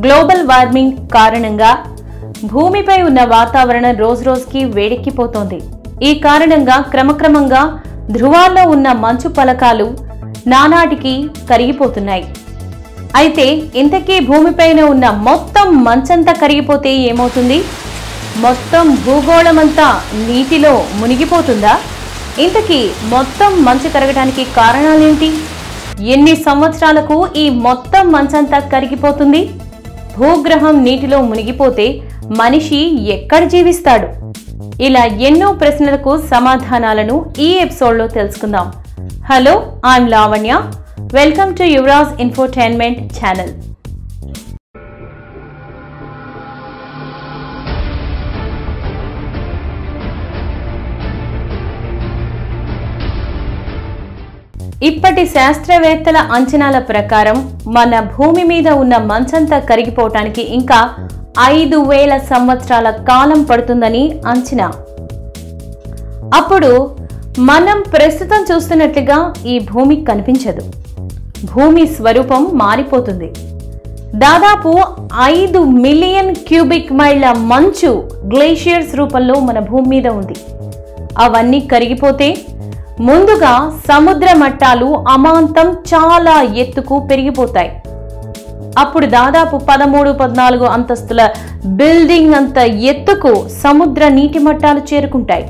Global warming కారణంగా భూమిపై ఉన్న వాతావరణం రోజురోజుకి వేడెక్కిపోతోంది. ఈ కారణంగా క్రమక్రమంగా ధృవాల్లో ఉన్న మంచు పలకాలు నానాటికి కరిగిపోతున్నాయి. అయితే ఇంతకీ భూమిపైన ఉన్న మొత్తం మంచంతా కరిగిపోతే ఏమవుతుంది? మొత్తం భూగోళమంతా నీటిలో మునిగిపోతుందా? ఇంతకీ మొత్తం మంచు కరగడానికి కారణాలేంటి? ఎన్ని సంవత్సరాలకు ఈ మొత్తం మంచంతా కరిగిపోతుంది? భూగ్రహం నీటిలో మునిగిపోతే మనిషి ఎక్కడ జీవిస్తాడు? ఇలా ఎన్నో ప్రశ్నలకు సమాధానాలను ఈ ఎపిసోడ్లో తెలుసుకుందాం. Hello, I'm Lavanya. Welcome to Yuvraj infotainment channel. ఇప్పటి శాస్త్రవేత్తల అంచనాల ప్రకారం మన భూమి మీద ఉన్న మంచంతా కరిగిపోవటానికి ఇంకా 5,000 సంవత్సరాల కాలం పడుతుందని అంచనా. అప్పుడు మనం ప్రస్తుతం చూస్తున్నట్లుగా ఈ భూమి కనిపించదు. భూమి స్వరూపం మారిపోతుంది. దాదాపు 5 మిలియన్ క్యూబిక్ మైళ్ళ మంచు గ్లేషియర్స్ రూపంలో మన భూమి మీద ఉంది. అవన్నీ కరిగిపోతే ముందుగా సముద్ర మట్టాలు అమాంతం చాలా ఎత్తుకు పెరిగిపోతాయి. అప్పుడు దాదాపు 13-14 అంతస్తుల బిల్డింగ్ అంత ఎత్తుకు సముద్ర నీటి మట్టాలు చేరుకుంటాయి.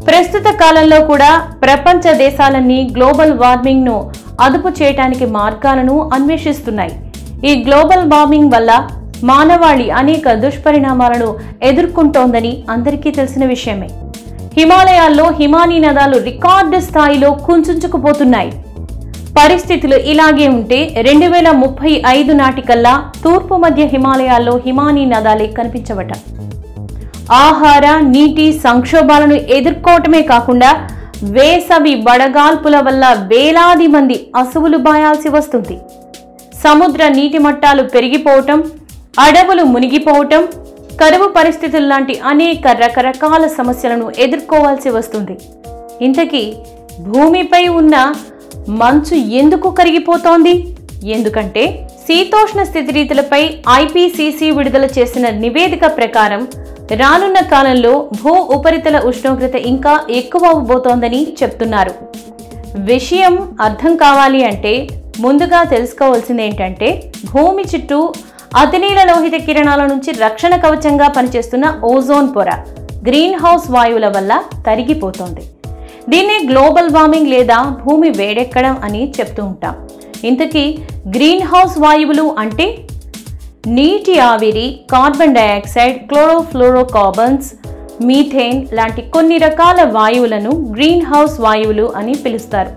ప్రస్తుత కాలంలో కూడా ప్రపంచ దేశాలన్నీ గ్లోబల్ వార్మింగ్ ను అదుపు చేయడానికి మార్గాలను అన్వేషిస్తున్నాయి. ఈ గ్లోబల్ వార్మింగ్ వల్ల మానవాళి అనేక దుష్పరిణామాలను ఎదుర్కొంటోందని అందరికీ తెలిసిన విషయమే. హిమాలయాల్లో హిమానీ నదాలు రికార్డు స్థాయిలో కుంచుకుపోతున్నాయి. పరిస్థితులు ఇలాగే ఉంటే 2035 నాటికల్లా తూర్పు మధ్య హిమాలయాల్లో హిమానీ నదాలే కనిపించవట. ఆహార నీటి సంక్షోభాలను ఎదుర్కోవటమే కాకుండా వేసవి వడగాల్పుల వల్ల వేలాది మంది అసువులు బాయాల్సి వస్తుంది. సముద్ర నీటి మట్టాలు పెరిగిపోవటం, అడవులు మునిగిపోవటం, కరువు పరిస్థితులు లాంటి అనేక రకరకాల సమస్యలను ఎదుర్కోవాల్సి వస్తుంది. ఇంతకీ భూమిపై ఉన్న మంచు ఎందుకు కరిగిపోతోంది? ఎందుకంటే శీతోష్ణ స్థితిరీతులపై IPCC విడుదల చేసిన నివేదిక ప్రకారం రానున్న కాలంలో భూ ఉపరితల ఉష్ణోగ్రత ఇంకా ఎక్కువ అవబోతోందని చెప్తున్నారు. విషయం అర్థం కావాలి అంటే ముందుగా తెలుసుకోవాల్సింది ఏంటంటే, భూమి చుట్టూ అతినీల లోహిత కిరణాల నుంచి రక్షణ కవచంగా పనిచేస్తున్న ఓజోన్ పొర గ్రీన్ హౌస్ వాయువుల వల్ల తరిగిపోతోంది. దీన్నే గ్లోబల్ వార్మింగ్ లేదా భూమి వేడెక్కడం అని చెప్తూ ఉంటాం. ఇంతకీ గ్రీన్ హౌస్ వాయువులు అంటే నీటి ఆవిరి, కార్బన్ డయాక్సైడ్, క్లోరోఫ్లోరోకార్బన్స్, మీథేన్ లాంటి కొన్ని రకాల వాయువులను గ్రీన్ హౌస్ వాయువులు అని పిలుస్తారు.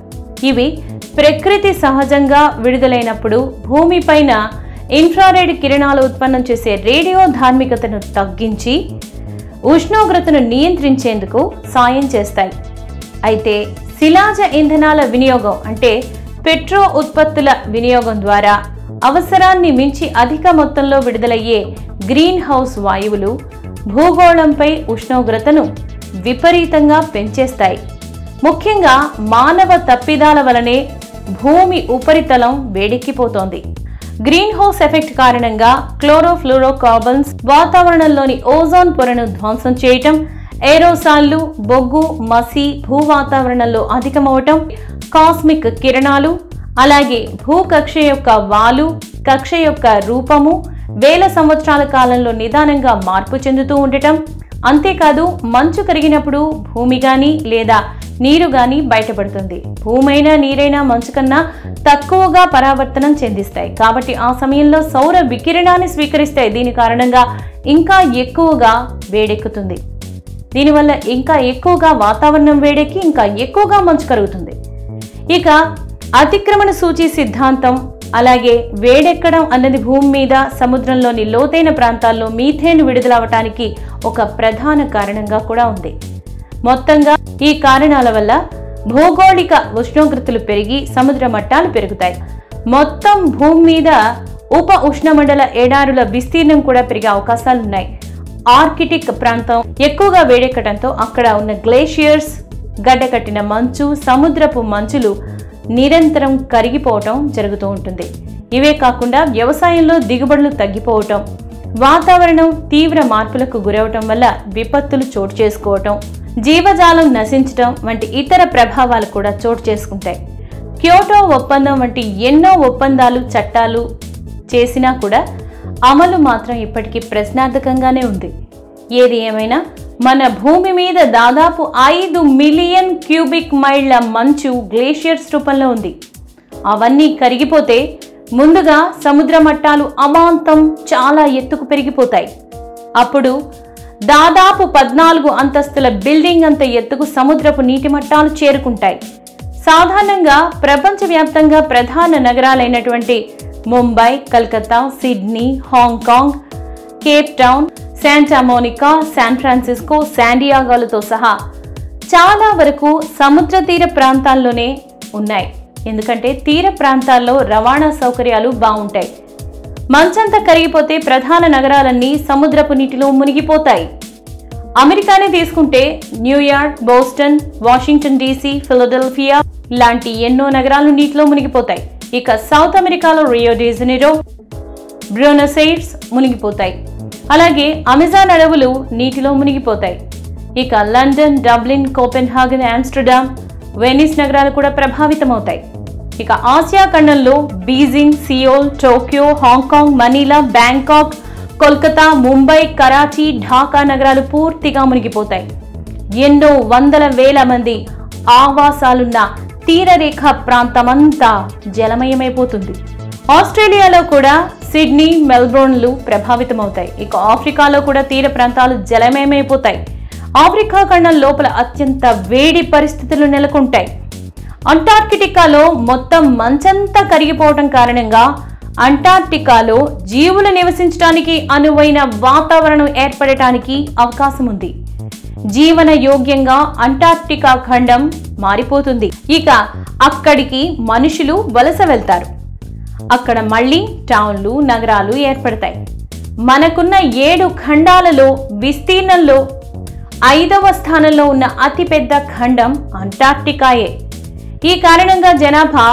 ఇవి ప్రకృతి సహజంగా విడుదలైనప్పుడు భూమిపైన ఇన్ఫ్రారెడ్ కిరణాలు ఉత్పన్నం చేసే రేడియో ధార్మికతను తగ్గించి ఉష్ణోగ్రతను నియంత్రించేందుకు సాయం చేస్తాయి. అయితే శిలాజ ఇంధనాల వినియోగం అంటే పెట్రో ఉత్పత్తుల వినియోగం ద్వారా అవసరాన్ని మించి అధిక మొత్తంలో విడుదలయ్యే గ్రీన్ హౌస్ వాయువులు భూగోళంపై ఉష్ణోగ్రతను విపరీతంగా పెంచేస్తాయి. ముఖ్యంగా మానవ తప్పిదాల వలనే భూమి ఉపరితలం వేడెక్కిపోతోంది. గ్రీన్ హౌస్ ఎఫెక్ట్ కారణంగా క్లోరోఫ్లోరోకార్బన్స్ వాతావరణంలోని ఓజోన్ పొరను ధ్వంసం చేయటం, ఏరోసాల్లు, బొగ్గు, మసి భూ వాతావరణంలో అధికమవటం, కాస్మిక్ కిరణాలు, అలాగే భూకక్ష యొక్క వాలు, కక్ష యొక్క రూపము వేల సంవత్సరాల కాలంలో నిదానంగా మార్పు చెందుతూ ఉండటం, అంతేకాదు మంచు కరిగినప్పుడు భూమి గాని లేదా నీరు గాని బయటపడుతుంది. భూమైనా నీరైనా మంచు కన్నా తక్కువగా పరావర్తనం చెందిస్తాయి. కాబట్టి ఆ సమయంలో సౌర వికిరణాన్ని స్వీకరిస్తాయి. దీని కారణంగా ఇంకా ఎక్కువగా వేడెక్కుతుంది. దీనివల్ల ఇంకా ఎక్కువగా వాతావరణం వేడెక్కి ఇంకా ఎక్కువగా మంచు కరుగుతుంది. ఇక అతిక్రమణ సూచి సిద్ధాంతం, అలాగే వేడెక్కడం అన్నది భూమి మీద సముద్రంలోని లోతైన ప్రాంతాల్లో మీథేన్ విడుదలవటానికి ఒక ప్రధాన కారణంగా కూడా ఉంది. మొత్తంగా ఈ కారణాల వల్ల భౌగోళిక ఉష్ణోగ్రతలు పెరిగి సముద్ర మట్టాలు పెరుగుతాయి. మొత్తం భూమి మీద ఉప ఉష్ణమండల ఎడారుల విస్తీర్ణం కూడా పెరిగే అవకాశాలున్నాయి. ఆర్కిటిక్ ప్రాంతం ఎక్కువగా వేడెక్కడంతో అక్కడ ఉన్న గ్లేషియర్స్, గడ్డకట్టిన మంచు, సముద్రపు మంచులు నిరంతరం కరిగిపోవటం జరుగుతూ ఉంటుంది. ఇవే కాకుండా వ్యవసాయంలో దిగుబడులు తగ్గిపోవటం, వాతావరణం తీవ్ర మార్పులకు గురవటం వల్ల విపత్తులు చోటు చేసుకోవటం, జీవజాలం నశించటం వంటి ఇతర ప్రభావాలు కూడా చోటు చేసుకుంటాయి. క్యోటో ఒప్పందం వంటి ఎన్నో ఒప్పందాలు, చట్టాలు చేసినా కూడా అమలు మాత్రం ఇప్పటికీ ప్రశ్నార్థకంగానే ఉంది. ఏది ఏమైనా మన భూమి మీద దాదాపు 5 మిలియన్ క్యూబిక్ మైళ్ల మంచు గ్లేషియర్స్ రూపంలో ఉంది. అవన్నీ కరిగిపోతే ముందుగా సముద్ర మట్టాలు అమాంతం చాలా ఎత్తుకు పెరిగిపోతాయి. అప్పుడు దాదాపు 14 అంతస్తుల బిల్డింగ్ అంత ఎత్తుకు సముద్రపు నీటి మట్టాలు చేరుకుంటాయి. సాధారణంగా ప్రపంచవ్యాప్తంగా ప్రధాన నగరాలైనటువంటి Mumbai, Calcutta, Sydney, Hong Kong, Cape Town, Santa Monica, San Francisco, శాండియాగోలతో సహా చాలా వరకు సముద్ర తీర ప్రాంతాల్లోనే ఉన్నాయి. ఎందుకంటే తీర ప్రాంతాల్లో రవాణా సౌకర్యాలు బాగుంటాయి. మంచంతా కరిగిపోతే ప్రధాన నగరాలన్నీ సముద్రపు నీటిలో మునిగిపోతాయి. అమెరికానే తీసుకుంటే New York, Boston, Washington DC, Philadelphia లాంటి ఎన్నో నగరాలు నీటిలో మునిగిపోతాయి. ఇక సౌత్ అమెరికాలో Rio de Janeiro, Buenos heirs మునిగిపోతాయి. అలాగే అమెజాన్ అడవులు నీటిలో మునిగిపోతాయి. ఇక London, Dublin, Copenhagen, Amsterdam, Venice నగరాలు కూడా ప్రభావితమవుతాయి. ఇక ఆసియా ఖండంలో Beijing, Seoul, Tokyo, Hong Kong, Manila, Bangkok, Kolkata, Mumbai, Karachi, Dhaka నగరాలు పూర్తిగా మునిగిపోతాయి. ఎన్నో వందల వేల మంది ఆవాసాలున్న తీరరేఖ ప్రాంతమంతా జలమయమైపోతుంది. ఆస్ట్రేలియాలో కూడా సిడ్నీ, మెల్బోర్న్లు ప్రభావితమవుతాయి. ఇక ఆఫ్రికాలో కూడా తీర ప్రాంతాలు జలమయమైపోతాయి. ఆఫ్రికా ఖండం లోపల అత్యంత వేడి పరిస్థితులు నెలకొంటాయి. అంటార్కిటికాలో మొత్తం మంచంతా కరిగిపోవడం కారణంగా అంటార్క్టికాలో జీవులు నివసించడానికి అనువైన వాతావరణం ఏర్పడటానికి అవకాశం ఉంది. జీవన యోగ్యంగా అంటార్క్టికా ఖండం మారిపోతుంది. ఇక అక్కడికి మనుషులు వలస వెళ్తారు. అక్కడ మళ్ళీ టౌన్లు, నగరాలు ఏర్పడతాయి. మనకున్న 7 ఖండాలలో విస్తీర్ణంలో 5వ స్థానంలో ఉన్న అతిపెద్ద ఖండం అంటార్క్టికాయే. ఈ కారణంగా జనాభా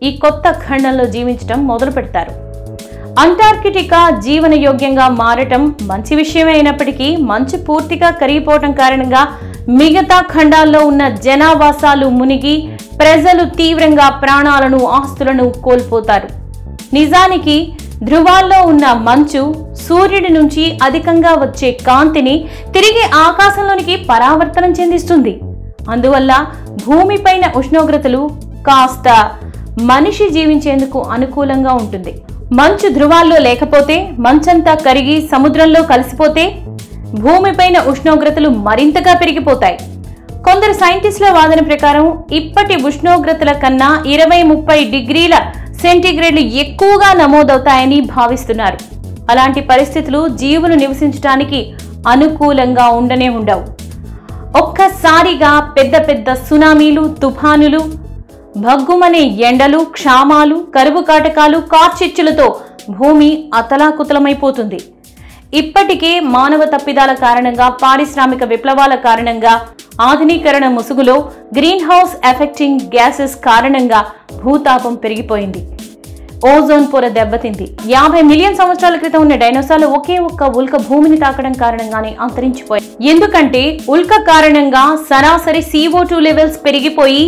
ఈ కొత్త ఖండంలో జీవించడం మొదలు పెడతారు. అంటార్కిటికా జీవన యోగ్యంగా మారటం మంచి విషయమే అయినప్పటికీ మంచు పూర్తిగా కరిగిపోవటం కారణంగా మిగతా ఖండాల్లో ఉన్న జనావాసాలు మునిగి ప్రజలు తీవ్రంగా ప్రాణాలను, ఆస్తులను కోల్పోతారు. నిజానికి ధృవాల్లో ఉన్న మంచు సూర్యుడి నుంచి అధికంగా వచ్చే కాంతిని తిరిగి ఆకాశంలోనికి పరావర్తనం చెందిస్తుంది. అందువల్ల భూమిపైన ఉష్ణోగ్రతలు కాస్త మనిషి జీవించేందుకు అనుకూలంగా ఉంటుంది. మంచు ధృవాల్లో లేకపోతే, మంచంతా కరిగి సముద్రంలో కలిసిపోతే భూమిపైన ఉష్ణోగ్రతలు మరింతగా పెరిగిపోతాయి. కొందరు సైంటిస్టుల వాదన ప్రకారం ఇప్పటి ఉష్ణోగ్రతల కన్నా 20-30 డిగ్రీల సెంటీగ్రేడ్లు ఎక్కువగా నమోదవుతాయని భావిస్తున్నారు. అలాంటి పరిస్థితులు జీవులు నివసించడానికి అనుకూలంగా ఉండనే ఉండవు. ఒక్కసారిగా పెద్ద పెద్ద సునామీలు, తుఫానులు, భగ్గుమనే ఎండలు, క్షామాలు, కరువు కాటకాలు, కార్చిచ్చులతో భూమి అతలాకుతలమైపోతుంది. ఇప్పటికే మానవ తప్పిదాల కారణంగా, పారిశ్రామిక విప్లవాల కారణంగా, ఆధునీకరణ ముసుగులో గ్రీన్ హౌస్ ఎఫెక్టింగ్ గ్యాసెస్ కారణంగా భూతాపం పెరిగిపోయింది. ఓజోన్ పొర దెబ్బతింది. 50 మిలియన్ సంవత్సరాల క్రితం ఉన్న డైనోసార్లు ఒకే ఒక్క ఉల్క భూమిని తాకడం కారణంగానే అంతరించిపోయాయి. ఎందుకంటే ఉల్క కారణంగా సరాసరి CO2 లెవెల్స్ పెరిగిపోయి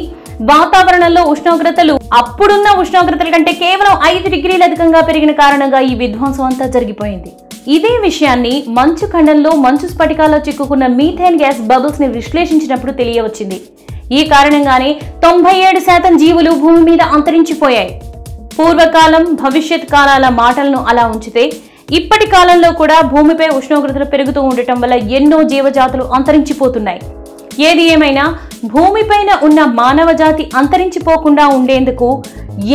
వాతావరణంలో ఉష్ణోగ్రతలు అప్పుడున్న ఉష్ణోగ్రతల కంటే కేవలం 5 డిగ్రీలు అధికంగా పెరిగిన కారణంగా ఈ విధ్వంసం అంతా జరిగిపోయింది. ఇదే విషయాన్ని మంచు ఖండంలో మంచు స్ఫటికాల్లో చిక్కుకున్న మీథేన్ గ్యాస్ బబుల్స్ ని విశ్లేషించినప్పుడు తెలియవచ్చింది. ఈ కారణంగానే 97% జీవులు భూమి మీద అంతరించిపోయాయి. పూర్వకాలం, భవిష్యత్ కాలాల మాటలను అలా ఉంచితే ఇప్పటి కాలంలో కూడా భూమిపై ఉష్ణోగ్రతలు పెరుగుతూ ఉండటం వల్ల ఎన్నో జీవజాతులు అంతరించిపోతున్నాయి. ఏది ఏమైనా భూమిపైన ఉన్న మానవ జాతి అంతరించిపోకుండా ఉండేందుకు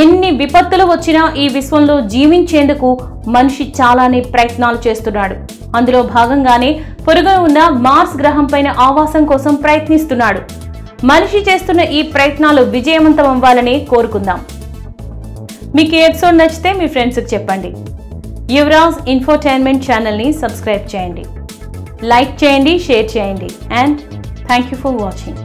ఎన్ని విపత్తులు వచ్చినా ఈ విశ్వంలో జీవించేందుకు మనిషి చాలానే ప్రయత్నాలు చేస్తున్నాడు. అందులో భాగంగానే పొరుగున ఉన్న మార్స్ గ్రహం పైన ఆవాసం కోసం ప్రయత్నిస్తున్నాడు. మనిషి చేస్తున్న ఈ ప్రయత్నాలు విజయవంతం అవ్వాలని కోరుకుందాం. మీకు ఈ ఎపిసోడ్ నచ్చితే మీ ఫ్రెండ్స్కి చెప్పండి. యువరాజ్ ఇన్ఫోటైన్మెంట్ ఛానల్ని సబ్స్క్రైబ్ చేయండి, లైక్ చేయండి, షేర్ చేయండి. And thank you for watching.